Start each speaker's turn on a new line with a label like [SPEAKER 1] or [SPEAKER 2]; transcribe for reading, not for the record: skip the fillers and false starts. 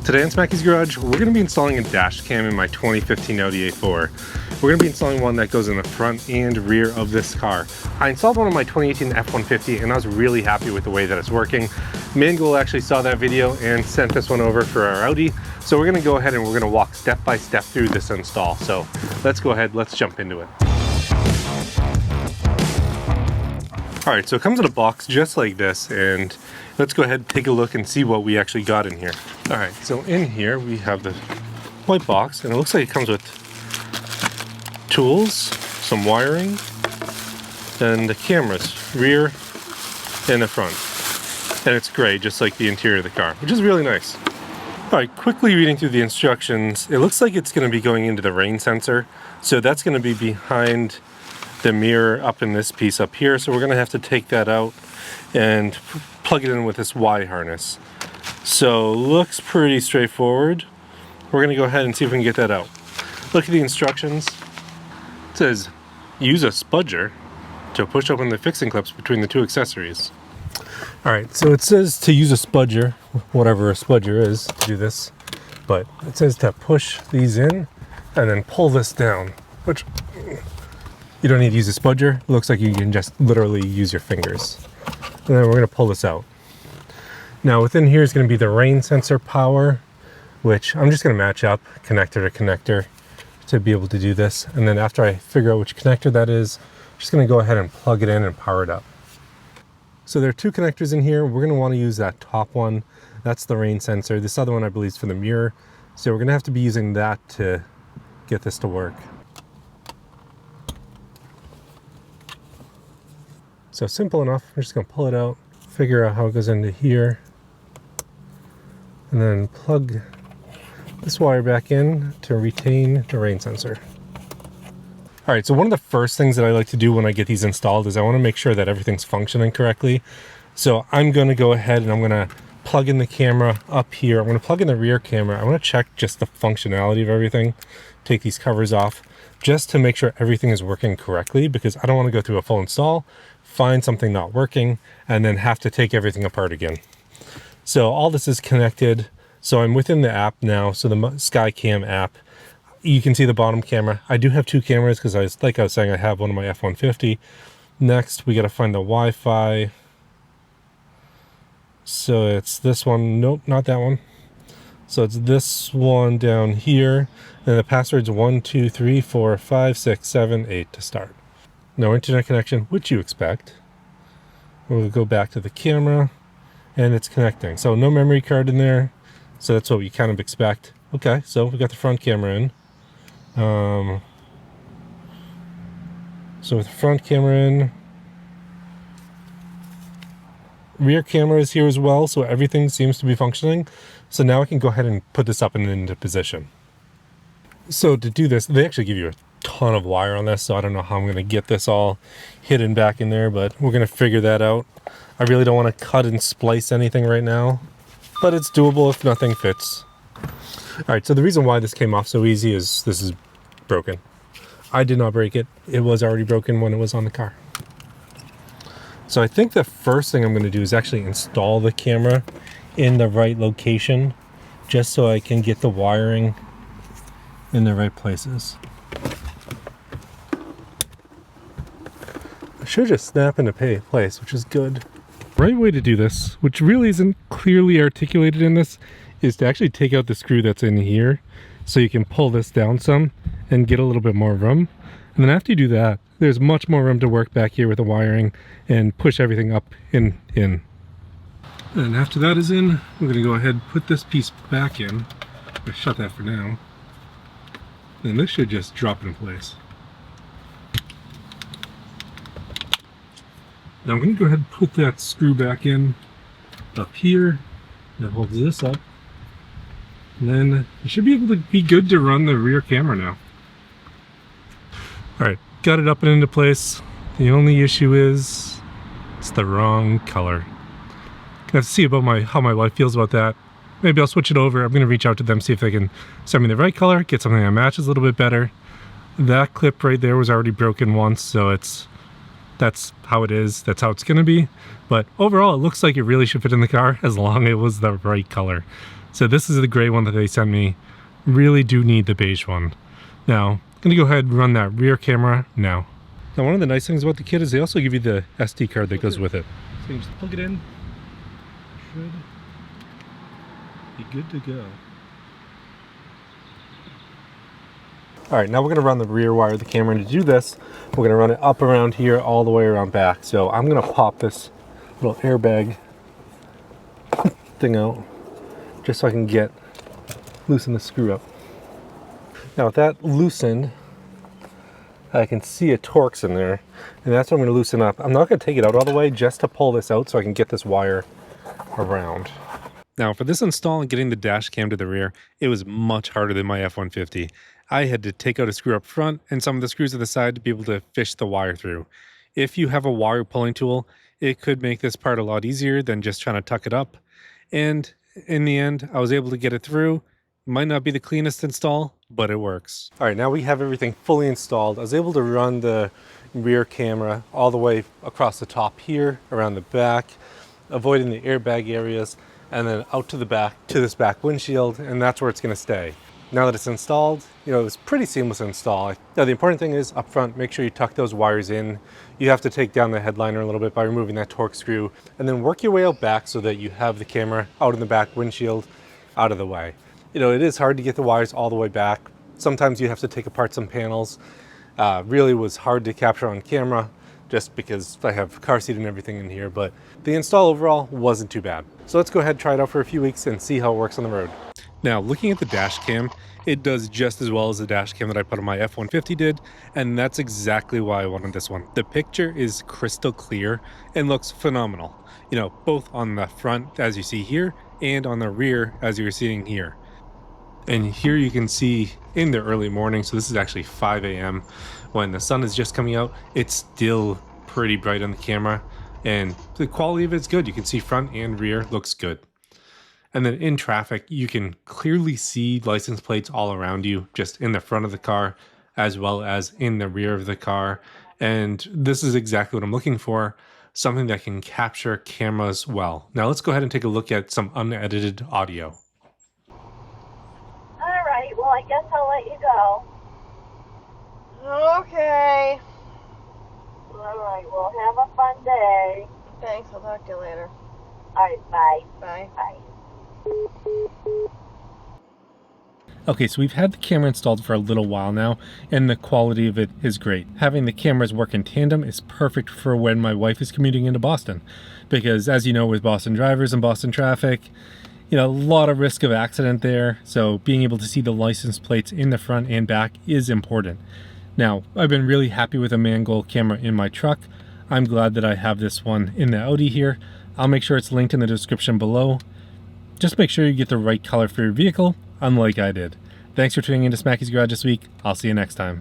[SPEAKER 1] Today on Smackey's Garage, we're going to be installing a dash cam in my 2015 Audi A4. We're going to be installing one that goes in the front and rear of this car. I installed one on my 2018 F-150 and I was really happy with the way that it's working. Mangoal actually saw that video and sent this one over for our Audi. So we're going to go ahead and we're going to walk step by step through this install. So let's go ahead, let's jump into it. Alright, so it comes in a box just like this, and let's go ahead and take a look and see what we actually got in here. Alright, so in here we have the white box, and it looks like it comes with tools, some wiring, and the cameras, rear and the front. And it's gray, just like the interior of the car, which is really nice. Alright, quickly reading through the instructions, it looks like it's going to be going into the rain sensor, so that's going to be behind the mirror up in this piece up here, so we're going to have to take that out and plug it in with this Y harness. So looks pretty straightforward. We're going to go ahead and see if we can get that out. Look at the instructions. It says use a spudger to push open the fixing clips between the two accessories. Alright, so it says to use a spudger, whatever a spudger is, to do this, but it says to push these in and then pull this down, which you don't need to use a spudger. It looks like you can just literally use your fingers. And then we're going to pull this out. Now within here is going to be the rain sensor power, which I'm just going to match up connector to connector to be able to do this. And then after I figure out which connector that is, I'm just going to go ahead and plug it in and power it up. So there are two connectors in here. We're going to want to use that top one. That's the rain sensor. This other one I believe is for the mirror. So we're going to have to be using that to get this to work. So simple enough. I'm just going to pull it out, figure out how it goes into here, and then plug this wire back in to retain the rain sensor. Alright, so one of the first things that I like to do when I get these installed is I want to make sure that everything's functioning correctly. So I'm going to go ahead and I'm going to plug in the camera up here. I'm going to plug in the rear camera. I want to check just the functionality of everything, take these covers off, just to make sure everything is working correctly, because I don't want to go through a full install, find something not working, and then have to take everything apart again. So all this is connected. So I'm within the app now, so the Skycam app. You can see the bottom camera. I do have two cameras because like I was saying, I have one on my F-150. Next, we got to find the Wi-Fi. So it's this one. Nope, not that one. So it's this one down here. And the password's 1, 2, 3, 4, 5, 6, 7, 8 to start. No internet connection, which you expect. We'll go back to the camera and it's connecting. So no memory card in there. So that's what we kind of expect. Okay, so we got the front camera in. So with the front camera in, rear camera is here as well, so everything seems to be functioning. So now I can go ahead and put this up and into position. So to do this, they actually give you a ton of wire on this, so I don't know how I'm going to get this all hidden back in there, but we're going to figure that out. I really don't want to cut and splice anything right now, but it's doable if nothing fits. Alright, so the reason why this came off so easy is this is broken. I did not break it. It was already broken when it was on the car. So I think the first thing I'm going to do is actually install the camera in the right location, just so I can get the wiring in the right places. I should just snap into place, which is good. Right way to do this, which really isn't clearly articulated in this, is to actually take out the screw that's in here, so you can pull this down some and get a little bit more room. And then after you do that, there's much more room to work back here with the wiring and push everything up in. And after that is in, we're going to go ahead and put this piece back in. I'll shut that for now. And this should just drop it in place. Now I'm going to go ahead and put that screw back in up here. That holds this up. And then you should be able to be good to run the rear camera now. Alright, got it up and into place. The only issue is it's the wrong color. Gonna have to see about how my wife feels about that. Maybe I'll switch it over. I'm gonna reach out to them, see if they can send me the right color, get something that matches a little bit better. That clip right there was already broken once, so that's how it is. That's how it's gonna be. But overall, it looks like it really should fit in the car as long as it was the right color. So this is the gray one that they sent me. Really do need the beige one. Now, I'm gonna go ahead and run that rear camera now. Now one of the nice things about the kit is they also give you the SD card that goes with it. So you can just plug it in. Should be good to go. All right, now we're gonna run the rear wire of the camera, and to do this, we're gonna run it up around here, all the way around back. So I'm gonna pop this little airbag thing out, just so I can loosen the screw up. Now with that loosened, I can see a Torx in there, and that's what I'm gonna loosen up. I'm not gonna take it out all the way, just to pull this out so I can get this wire around. Now for this install and getting the dash cam to the rear, it was much harder than my F-150. I had to take out a screw up front and some of the screws at the side to be able to fish the wire through. If you have a wire pulling tool, it could make this part a lot easier than just trying to tuck it up. And in the end, I was able to get it through. Might not be the cleanest install, but it works. All right, now we have everything fully installed. I was able to run the rear camera all the way across the top here, around the back, avoiding the airbag areas, and then out to the back, to this back windshield, and that's where it's gonna stay. Now that it's installed, it was pretty seamless install. Now the important thing is up front, make sure you tuck those wires in. You have to take down the headliner a little bit by removing that Torx screw, and then work your way out back so that you have the camera out in the back windshield, out of the way. It is hard to get the wires all the way back. Sometimes you have to take apart some panels. Really was hard to capture on camera just because I have car seat and everything in here, but the install overall wasn't too bad. So let's go ahead and try it out for a few weeks and see how it works on the road. Now, looking at the dash cam, it does just as well as the dash cam that I put on my F-150 did, and that's exactly why I wanted this one. The picture is crystal clear and looks phenomenal. Both on the front, as you see here, and on the rear, as you're seeing here. And here you can see in the early morning, so this is actually 5 a.m. when the sun is just coming out, it's still pretty bright on the camera, and the quality of it's good. You can see front and rear looks good. And then in traffic, you can clearly see license plates all around you, just in the front of the car, as well as in the rear of the car. And this is exactly what I'm looking for, something that can capture cameras well. Now let's go ahead and take a look at some unedited audio.
[SPEAKER 2] All right, well, I guess I'll let you go.
[SPEAKER 3] Okay.
[SPEAKER 2] All right, well, have a fun day.
[SPEAKER 3] Thanks, I'll talk to you later.
[SPEAKER 2] All right, bye.
[SPEAKER 3] Bye.
[SPEAKER 2] Bye.
[SPEAKER 1] Okay, so we've had the camera installed for a little while now, and the quality of it is great. Having the cameras work in tandem is perfect for when my wife is commuting into Boston. Because as you know, with Boston drivers and Boston traffic, a lot of risk of accident there. So being able to see the license plates in the front and back is important. Now, I've been really happy with a Mangoal camera in my truck. I'm glad that I have this one in the Audi here. I'll make sure it's linked in the description below. Just make sure you get the right color for your vehicle, unlike I did. Thanks for tuning in to Smackey's Garage this week. I'll see you next time.